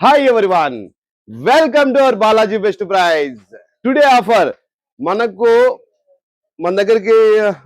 Hi everyone, welcome to our Balaji best prize. Today offer మనకు మన దగ్గరికి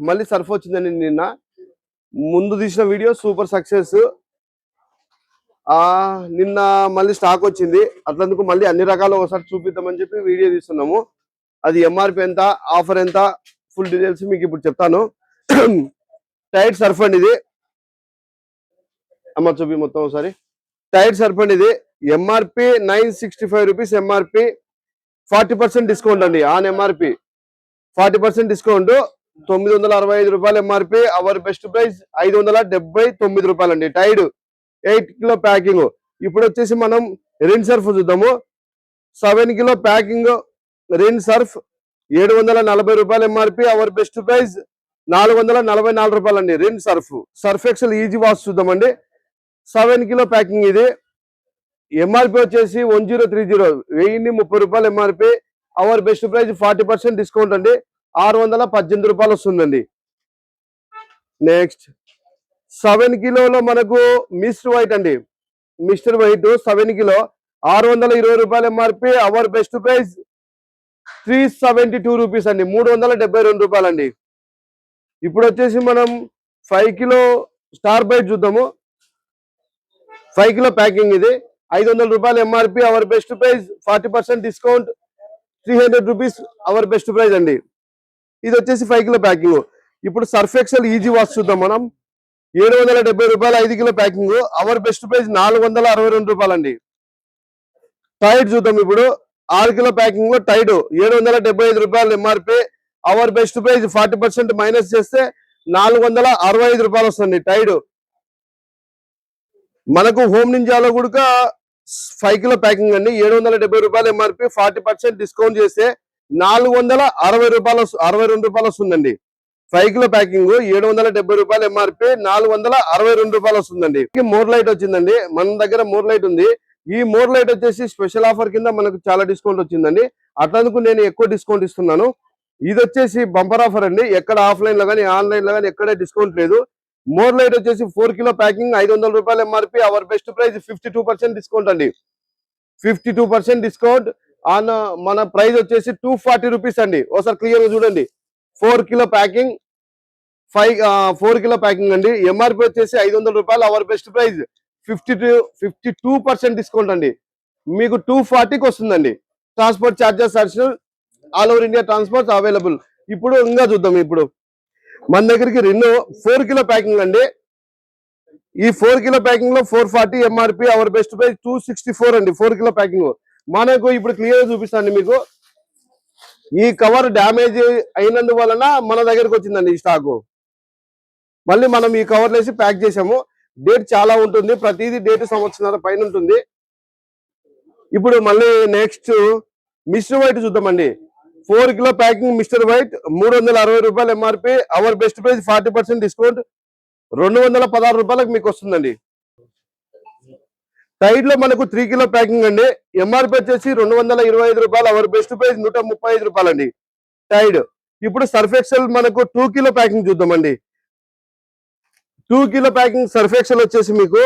మళ్ళీ సర్ఫ్ వచ్చిందండి. నిన్న ముందు తీసిన వీడియో సూపర్ సక్సెస్. నిన్న మళ్ళీ స్టాక్ వచ్చింది, అట్లందుకు మళ్ళీ అన్ని రకాలు ఒకసారి చూపిద్దామని చెప్పి వీడియో తీస్తున్నాము. అది ఎంఆర్పి ఎంత, ఆఫర్ ఎంత, ఫుల్ డీటెయిల్స్ మీకు ఇప్పుడు చెప్తాను. టైడ్ సర్ఫ్ అండి ఇది. అమ్మ చూపి మొత్తం ఒకసారి. టైడ్ సర్ఫ్ అండి ఇది. MRP 965 rupees. ఎంఆర్పి 40% డిస్కౌంట్ అండి. ఆన్ ఎంఆర్పి 40% డిస్కౌంట్ 965 రూపాయలు ఎంఆర్పి. అవర్ బెస్ట్ ప్రైస్ 579 రూపాయలు అండి. Tide 8 kilo packing. ఇప్పుడు వచ్చేసి మనం రిన్ సర్ఫ్ చూద్దాము. 7 కిలో ప్యాకింగ్ రిన్ సర్ఫ్ 740 రూపాయలు ఎంఆర్పి. అవర్ బెస్ట్ ప్రైస్ 444 రూపాయలు అండి. Rin surf. Surf Excel easy wash చూద్దామండి. 7 కిలో ప్యాకింగ్ ఇది. ఎంఆర్పి వచ్చేసి 1030, 1030 రూపాయలు MRP. Our best price 40% discount అండి. 618 రూపాయలు వస్తుందండి. నెక్స్ట్ 7 కిలోలో మనకు మిస్టర్ వైట్ అండి. మిస్టర్ వైట్ 7 కిలో 620 రూపాయలు MRP. Our best price 372 rupees అండి. 372 రూపాయలు అండి. ఇప్పుడు వచ్చేసి మనం 5 కిలో స్టార్ బైట్ చూద్దాము. 5 కిలో ప్యాకింగ్ ఇది. 500 రూపాయలు MRP. Our best price 40% discount 300 rupees. Hour best price అండి. ఇది వచ్చేసి 5 కిలో ప్యాకింగ్. ఇప్పుడు సర్ఫ్ ఎక్సెల్ ఈజీ వాష్ చూద్దాం మనం. 770 రూపాయలు 5 kilo packing. Hour best price 462 రూపాయలు అండి. టైడ్ చూద్దాం ఇప్పుడు. 6 కిలో ప్యాకింగ్ టైడ్ 775 రూపాయలు MRP. Our best price 40% minus చేస్తే 465 రూపాయలు వస్తుంది. టైడ్ మనకు హోమ్ నింజాలో కూడా 5 కిలో ప్యాకింగ్ అండి. 770 రూపాయలు ఎంఆర్పి. 40% డిస్కౌంట్ చేస్తే 460 రూపాయలు 62 రూపాయలు వస్తుందండి. 5 కిలో ప్యాకింగ్ 770 రూపాయలు ఎంఆర్పి. 462 రూపాయలు వస్తుందండి. మోర్ లైట్ వచ్చిందండి. మన దగ్గర మోర్ లైట్ ఉంది. ఈ మోర్ లైట్ వచ్చేసి స్పెషల్ ఆఫర్ కింద మనకు చాలా డిస్కౌంట్ వచ్చిందండి. అట్లందుకు నేను ఎక్కువ డిస్కౌంట్ ఇస్తున్నాను. ఇది వచ్చేసి బంపర్ ఆఫర్ అండి. ఎక్కడ ఆఫ్లైన్ లో కానీ ఆన్లైన్ లో కానీ ఎక్కడే డిస్కౌంట్ లేదు. మోర్ లైట్ వచ్చేసి 4 కిలో ప్యాకింగ్ 500 రూపాయలు MRP. Our best price 52% discount అండి. 52% డిస్కౌంట్ ఆన్ మన ప్రైస్ వచ్చేసి 240 రూపీస్ అండి. ఒకసారి క్లియర్ గా చూడండి. 4 కిలో ప్యాకింగ్ 4 కిలో ప్యాకింగ్ అండి. ఎంఆర్పి వచ్చేసి 500 రూపాయలు. అవర్ బెస్ట్ ప్రైస్ 52% డిస్కౌంట్ అండి. మీకు 240కి వస్తుందండి. Transport charges additional. All over India transport available. ఇప్పుడు ఇంకా చూద్దాం. ఇప్పుడు మన దగ్గరికి 4 కిలో ప్యాకింగ్ అండి. ఈ 4 కిలో ప్యాకింగ్ లో 440 ఎంఆర్పి. అవర్ బెస్ట్ ప్రైస్ 264 అండి. 4 కిలో ప్యాకింగ్ మనకు ఇప్పుడు క్లియర్ చూపిస్తాను మీకు. ఈ కవర్ డ్యామేజ్ అయినందువలన మన దగ్గరకు వచ్చిందండి ఈ స్టాకు. మళ్ళీ మనం ఈ కవర్లు వేసి ప్యాక్ చేసాము. డేట్ చాలా ఉంటుంది. ప్రతిదీ డేట్ సంవత్సరాల పైన ఉంటుంది. ఇప్పుడు మళ్ళీ నెక్స్ట్ మిస్టర్ వైట్ చూద్దామండి. 4 కిలో ప్యాకింగ్ మిస్టర్ వైట్ 360 రూపాయలు MRP. Our best price 40% discount 216 రూపాయలకు మీకు వస్తుందండి. టైడ్ లో మనకు 3 కిలో ప్యాకింగ్ అండి. ఎంఆర్పి వచ్చేసి 225 రూపాయలు. అవర్ బెస్ట్ ప్రైస్ 135 రూపాయలు అండి. టైడ్. ఇప్పుడు సర్ఫ్ ఎక్సెల్ మనకు 2 కిలో ప్యాకింగ్ చూద్దామండి. 2 కిలో ప్యాకింగ్ సర్ఫ్ ఎక్సెల్ వచ్చేసి మీకు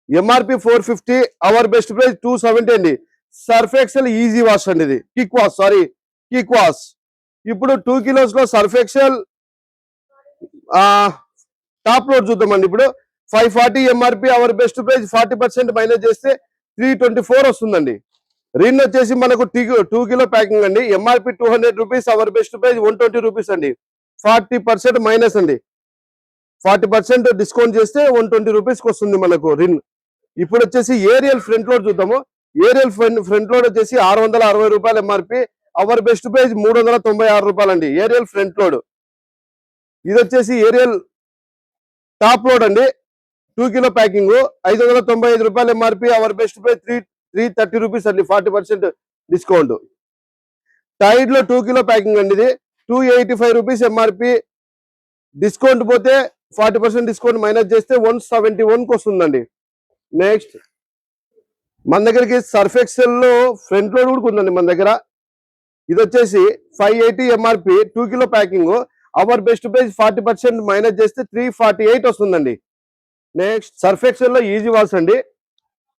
ఎంఆర్పి 450. అవర్ బెస్ట్ ప్రైస్ 270 అండి. సర్ఫ్ ఎక్సెల్ ఈజీ వాష్ అండి. ఇది క్విక్ వాష్. ఇప్పుడు 2 కిలోస్ లో సర్ఫ్ ఎక్సెల్ టాప్ లోడ్ చూద్దామండి. ఇప్పుడు 540 MRP. Our best price 40% minus చేస్తే 324 వస్తుందండి. రిన్ వచ్చేసి మనకు 2 కిలో ప్యాకింగ్ అండి. MRP 200 rupees. Hour best price 120 rupees అండి. 40% మైనస్ అండి. 40% డిస్కౌంట్ చేస్తే 120 రూపీస్ వస్తుంది మనకు రిన్. ఇప్పుడు వచ్చేసి ఏరియల్ ఫ్రంట్ లోడ్ చూద్దాము. ఏరియల్ ఫ్రంట్ లోడ్ వచ్చేసి 660 రూపాయలు ఎంఆర్పి. అవర్ బెస్ట్ ప్రైస్ 396 రూపాయలు అండి. Ariel front load. ఇది వచ్చేసి ఏరియల్ టాప్ లోడ్ అండి. 2 కిలో ప్యాకింగ్ 595 రూపాయలు MRP. Our best price 330 rupees అండి. 40% డిస్కౌంట్. టైడ్ లో 2 కిలో ప్యాకింగ్ అండి. ఇది 285 రూపీస్ ఎంఆర్పి. డిస్కౌంట్ పోతే 40% డిస్కౌంట్ మైనస్ చేస్తే 171కి వస్తుందండి. నెక్స్ట్ మన దగ్గరికి సర్ఫ్ ఎక్సెల్ లో ఫ్రంట్ లోడ్ కూడా ఉందండి మన దగ్గర. ఇది వచ్చేసి 580 MRP. 2 kilo packing. Hour best price 40% minus చేస్తే 348 వస్తుందండి. నెక్స్ట్ సర్ఫ్ ఎక్సెల్ లో ఈజీ వాష్ అండి.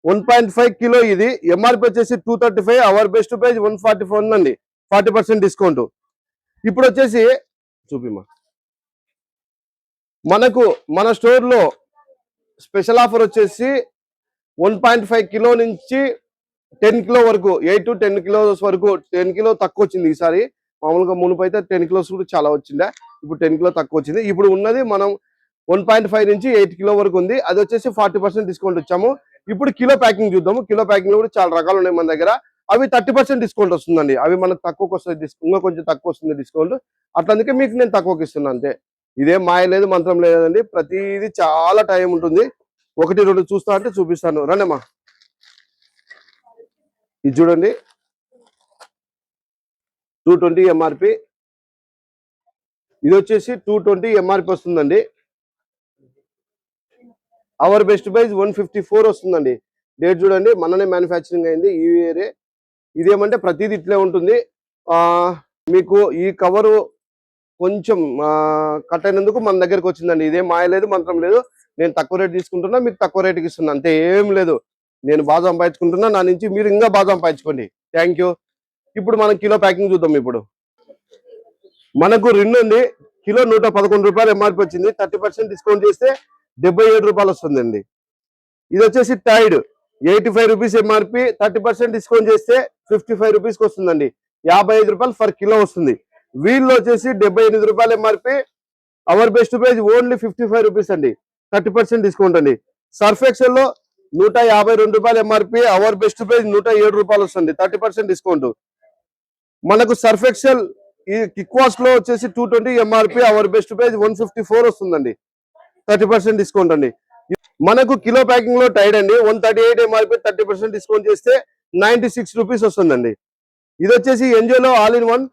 1.5 కిలో ఇది. ఎంఆర్పి వచ్చేసి 235, అవర్ బెస్ట్ ప్రైస్ 144 ఉందండి, 40% డిస్కౌంట్. ఇప్పుడు వచ్చేసి చూపిమా, మనకు మన స్టోర్ లో స్పెషల్ ఆఫర్ వచ్చేసి 1.5 కిలో నుంచి 10 కిలో వరకు, 8 to 10 కిలోస్ వరకు. 10 కిలో తక్కువ వచ్చింది ఈసారి. మామూలుగా మునుపు అయితే 10 కిలోస్ కూడా చాలా వచ్చిందా, ఇప్పుడు 10 కిలో తక్కువ వచ్చింది. ఇప్పుడు ఉన్నది మనం 1.5 నుంచి 8 కిలో వరకు ఉంది. అది వచ్చేసి 40% డిస్కౌంట్ వచ్చాము. ఇప్పుడు కిలో ప్యాకింగ్ చూద్దాము. కిలో ప్యాకింగ్ లో కూడా చాలా రకాలు ఉన్నాయి మన దగ్గర. అవి 30% డిస్కౌంట్ వస్తుందండి. అవి మనకు తక్కువకి వస్తుంది, ఇంకా కొంచెం తక్కువ వస్తుంది డిస్కౌంట్. అట్లందుకే మీకు నేను తక్కువకి ఇస్తున్నాను అంతే. ఇదేం మాయ లేదు, మంత్రం లేదండి. ప్రతిదీ చాలా టైం ఉంటుంది. 1, 2 చూస్తా అంటే చూపిస్తాను, రండమ్మా. ఇది చూడండి, 220 ఎంఆర్పి. ఇది వచ్చేసి 220 ఎంఆర్పి వస్తుందండి. అవర్ బెస్ట్ ప్రైస్ 154 వస్తుందండి. డేట్ చూడండి, మననే మ్యానుఫ్యాక్చరింగ్ అయింది ఈ ఇయరే. ఇదేమంటే ప్రతిదీ ఇట్లే ఉంటుంది. మీకు ఈ కవరు కొంచెం కట్ అయినందుకు మన దగ్గరకు వచ్చిందండి. ఇదేం మాయ లేదు, మంత్రం లేదు. నేను తక్కువ రేట్ తీసుకుంటున్నా, మీకు తక్కువ రేటుకి ఇస్తున్నా, అంతే, ఏం లేదు. నేను బాగా సంపాదించుకుంటున్నా, నా నుంచి మీరు ఇంకా బాగా సంపాదించుకోండి. Thank you. ఇప్పుడు మనం కిలో ప్యాకింగ్ చూద్దాం. ఇప్పుడు మనకు రిన్ ఉంది, కిలో 111 రూపాయలు ఎంఆర్పి వచ్చింది. 30% డిస్కౌంట్ చేస్తే 77 రూపాయలు వస్తుందండి. ఇది వచ్చేసి టైడ్ 85 రూపీస్ ఎంఆర్పి, 30% డిస్కౌంట్ చేస్తే 55 రూపీస్కి వస్తుందండి. 55 రూపాయలు ఫర్ కిలో వస్తుంది. వీళ్ళు వచ్చేసి 78 రూపాయలు MRP, our best price only 55 rupees అండి, 30% డిస్కౌంట్ అండి. సర్ఫ్ ఎక్సెల్ లో 152 రూపాయలు ఎంఆర్పి, అవర్ బెస్ట్ ప్రైస్ 107 రూపాయలు వస్తుంది, 30% డిస్కౌంట్. మనకు సర్ఫ్ ఎక్సెల్ ఈ కిక్ వాష్ లో వచ్చేసి 220 ఎంఆర్పి, అవర్ బెస్ట్ ప్రైస్ 154 వస్తుందండి, 30% డిస్కౌంట్ అండి. మనకు కిలో ప్యాకింగ్ లో టైడ్ అండి 138 ఎంఆర్పి, 30% డిస్కౌంట్ చేస్తే 96 రూపీస్ వస్తుందండి. ఇది వచ్చేసి ఎన్జిఓలో ఆల్ ఇన్ వన్,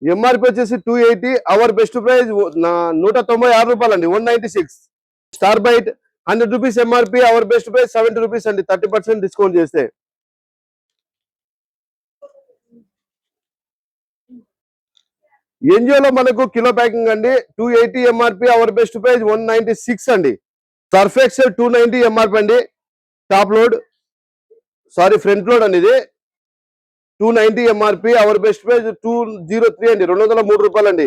ఎంఆర్పి వచ్చేసి 280, అవర్ బెస్ట్ ప్రైస్ 196 రూపాయలు అండి, 196. Star bite 100 rupees MRP, our best price 70 rupees అండి, 30% డిస్కౌంట్ చేస్తే. ఎన్జిఓలో మనకు కిలో ప్యాకింగ్ అండి 280 ఎంఆర్పి, అవర్ బెస్ట్ ప్రైస్ 196 అండి. సర్ఫ్ ఎక్సెల్ 290 ఎంఆర్పి అండి, top load, sorry front load అండి. ఇది 290 ఎంఆర్పి, అవర్ బెస్ట్ ప్రైస్ 203 అండి, 203 రూపాయలు అండి,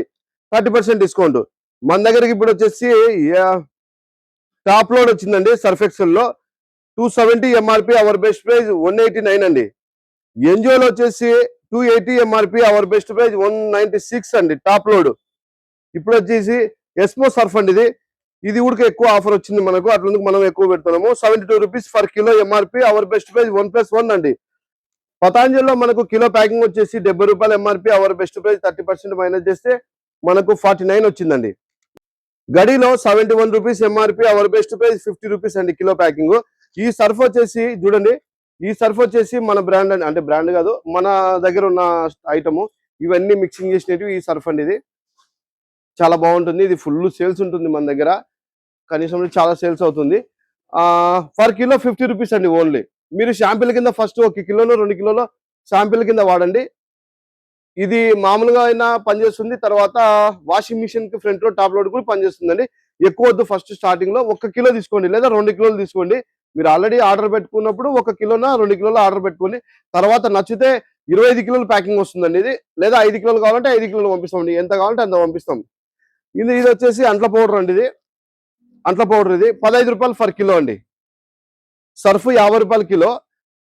30% డిస్కౌంట్. మన దగ్గరికి ఇప్పుడు వచ్చేసి టాప్ లోడ్ వచ్చిందండి సర్ఫ్ ఎక్సెల్ లో 270 ఎంఆర్పి, అవర్ బెస్ట్ ప్రైస్ 189 అండి. ఎన్జిఓలో వచ్చేసి 280 ఎంఆర్పి, అవర్ బెస్ట్ ప్రైస్ 196 అండి, టాప్ లోడ్. ఇప్పుడు వచ్చేసి ఎస్మో సర్ఫ్ అండి. ఇది కూడా ఎక్కువ ఆఫర్ వచ్చింది మనకు, అట్లందుకు మనం ఎక్కువ పెడుతున్నాము. 72 rupees for kilo MRP, our best price 1+1 అండి. పతాంజలిలో మనకు కిలో ప్యాకింగ్ వచ్చేసి 70 రూపాయలు MRP, our best price 30% minus చేస్తే మనకు 49 వచ్చిందండి. గడిలో 71 rupees MRP, our best price 50 rupees అండి, కిలో ప్యాకింగ్. ఈ సర్ఫ్ వచ్చేసి చూడండి, ఈ సర్ఫ్ వచ్చేసి మన బ్రాండ్ అండి, అంటే బ్రాండ్ కాదు, మన దగ్గర ఉన్న ఐటమ్. ఇవన్నీ మిక్సింగ్ చేసినవి ఈ సర్ఫ్ అండి. ఇది చాలా బాగుంటుంది, ఇది ఫుల్ సేల్స్ ఉంటుంది మన దగ్గర, కనీసం చాలా సేల్స్ అవుతుంది. ఫర్ కిలో 50 రూపీస్ అండి ఓన్లీ. మీరు షాంపిల్ కింద ఫస్ట్ 1 కిలోలో 2 కిలోలో షాంపిల్ కింద వాడండి. ఇది మామూలుగా అయినా పనిచేస్తుంది, తర్వాత వాషింగ్ మిషన్ కి ఫ్రంట్ లో టాప్ లోడ్ కూడా పనిచేస్తుందండి. ఎక్కువ వద్దు, ఫస్ట్ స్టార్టింగ్ లో 1 కిలో తీసుకోండి, లేదా 2 కిలోలు తీసుకోండి. మీరు ఆల్రెడీ ఆర్డర్ పెట్టుకున్నప్పుడు 1 కిలోనా 2 కిలోలు ఆర్డర్ పెట్టుకోండి. తర్వాత నచ్చితే 25 కిలోలు ప్యాకింగ్ వస్తుందండి ఇది, లేదా 5 కిలోలు కావాలంటే 5 కిలోలు పంపిస్తామండి, ఎంత కావాలంటే అంత పంపిస్తాం. ఇది వచ్చేసి అంట్ల పౌడర్ అండి. ఇది అంట్ల పౌడర్, ఇది 15 రూపాయలు ఫర్ కిలో అండి. సర్ఫ్ 50 రూపాయలు కిలో,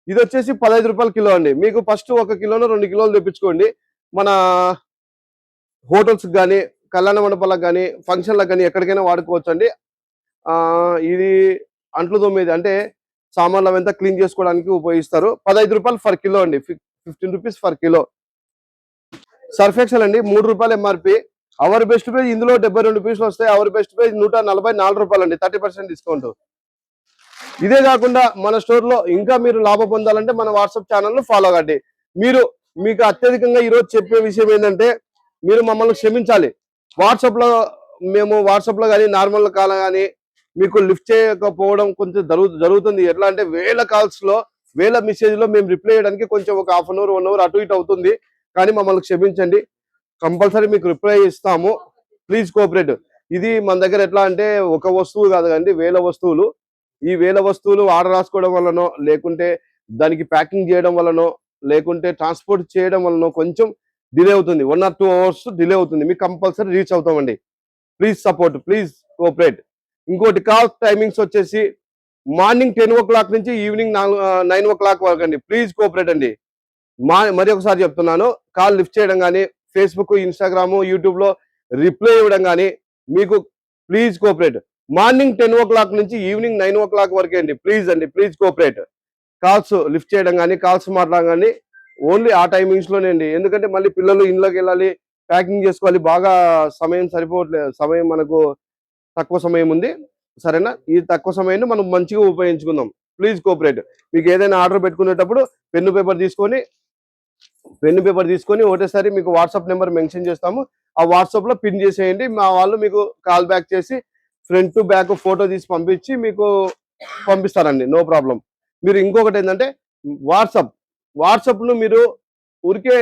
ఇది వచ్చేసి 15 రూపాయలు కిలో అండి. మీకు ఫస్ట్ 1 కిలోను 2 కిలోలు తెప్పించుకోండి. మన హోటల్స్ కానీ, కళ్యాణ మండపాలకు కానీ, ఫంక్షన్లకు కానీ, ఎక్కడికైనా వాడుకోవచ్చు అండి. ఇది అంట్లు తోమేది, అంటే సామాన్లు అవంతా క్లీన్ చేసుకోవడానికి ఉపయోగిస్తారు. 15 రూపాయలు ఫర్ కిలో అండి, 15 rupees for kilo. Surf Excel అండి 3 రూపాయలు ఎంఆర్పి, అవర్ బెస్ట్ ప్రైస్ ఇందులో 72 పీసులు వస్తాయి, అవర్ బెస్ట్ ప్రైస్ 144 రూపాయలు అండి, 30% డిస్కౌంట్. ఇదే కాకుండా మన స్టోర్ లో ఇంకా మీరు లాభం పొందాలంటే మన వాట్సాప్ ఛానల్ ఫాలో కండి. మీకు అత్యధికంగా ఈరోజు చెప్పే విషయం ఏంటంటే, మీరు మమ్మల్ని క్షమించాలి. వాట్సాప్ లో కానీ నార్మల్ కాల్ కానీ మీకు లిఫ్ట్ చేయకపోవడం కొంచెం జరుగుతుంది. ఎట్లా అంటే వేల కాల్స్ లో, వేల మెసేజ్ లో మేము రిప్లై చేయడానికి కొంచెం ఒక హాఫ్ అన్ అవర్ 1 అవర్ అటు ఇటు అవుతుంది. కానీ మమ్మల్ని క్షమించండి, కంపల్సరీ మీకు రిప్లై ఇస్తాము. Please cooperate. ఇది మన దగ్గర ఎట్లా అంటే ఒక వస్తువు కాదు కానీ వేల వస్తువులు. ఈ వేల వస్తువులు ఆర్డర్ రాసుకోవడం వల్లనో, లేకుంటే దానికి ప్యాకింగ్ చేయడం వల్లనో, లేకుంటే ట్రాన్స్పోర్ట్ చేయడం వల్లనో కొంచెం డిలే అవుతుంది. 1 or 2 hours డిలే అవుతుంది. మీకు కంపల్సరీ రీచ్ అవుతామండి. Please support, please cooperate. ఇంకోటి కాల్ టైమింగ్స్ వచ్చేసి మార్నింగ్ 10 o'clock నుంచి ఈవినింగ్ 9 o'clock వరకు అండి. ప్లీజ్ కోఆపరేట్ అండి. మరి ఒకసారి చెప్తున్నాను, కాల్ లిఫ్ట్ చేయడం కానీ, ఫేస్బుక్, ఇన్స్టాగ్రామ్, యూట్యూబ్ లో రిప్లై ఇవ్వడం కానీ మీకు ప్లీజ్ కోఆపరేట్. మార్నింగ్ 10 o'clock నుంచి ఈవినింగ్ 9 o'clock వరకే అండి. Please cooperate. కాల్స్ లిఫ్ట్ చేయడం కానీ, కాల్స్ మాట్లాడడం కానీ ఓన్లీ ఆ టైమింగ్స్ లోనే అండి. ఎందుకంటే మళ్ళీ పిల్లలు ఇంట్లోకి వెళ్ళాలి, ప్యాకింగ్ చేసుకోవాలి, బాగా సమయం సరిపోవట్లేదు. సమయం మనకు తక్కువ సమయం ఉంది, సరేనా? ఈ తక్కువ సమయాన్ని మనం మంచిగా ఉపయోగించుకుందాం. Please cooperate. మీకు ఏదైనా ఆర్డర్ పెట్టుకునేటప్పుడు పెన్ను పేపర్ తీసుకొని ఒకటేసారి మీకు వాట్సాప్ నెంబర్ మెన్షన్ చేస్తాము. ఆ వాట్సాప్ లో పిన్ చేసేయండి. మా వాళ్ళు మీకు కాల్ బ్యాక్ చేసి ఫ్రంట్ టు బ్యాక్ ఫోటో తీసి పంపించి మీకు పంపిస్తారండి. No problem. మీరు ఇంకొకటి ఏంటంటే వాట్సాప్ ను మీరు ఊరికే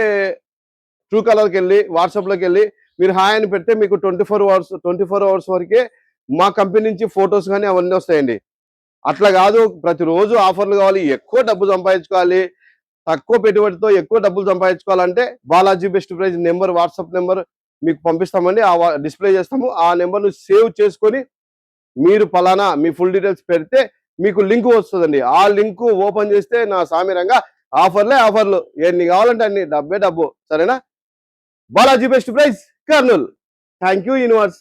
ట్రూ కలర్కి వెళ్ళి వాట్సాప్లోకి వెళ్ళి మీరు హాయ్ అని పెడితే మీకు 24 hours వరకే మా కంపెనీ నుంచి ఫొటోస్ కానీ అవన్నీ వస్తాయండి. అట్లా కాదు, ప్రతిరోజు ఆఫర్లు కావాలి, ఎక్కువ డబ్బు సంపాదించుకోవాలి, తక్కువ పెట్టుబడితో ఎక్కువ డబ్బులు సంపాదించుకోవాలంటే Balaji best price number, WhatsApp number మీకు పంపిస్తామండి. ఆ డిస్ప్లే చేస్తాము. ఆ నెంబర్ను సేవ్ చేసుకొని మీరు పలానా మీ ఫుల్ డీటెయిల్స్ పెడితే మీకు లింక్ వస్తుందండి. ఆ లింక్ ఓపెన్ చేస్తే నా సామిరంగా ఆఫర్లు ఎన్ని కావాలంటే అన్ని, డబ్బు. సరేనా? Balaji best prize Kurnool. Thank you universe.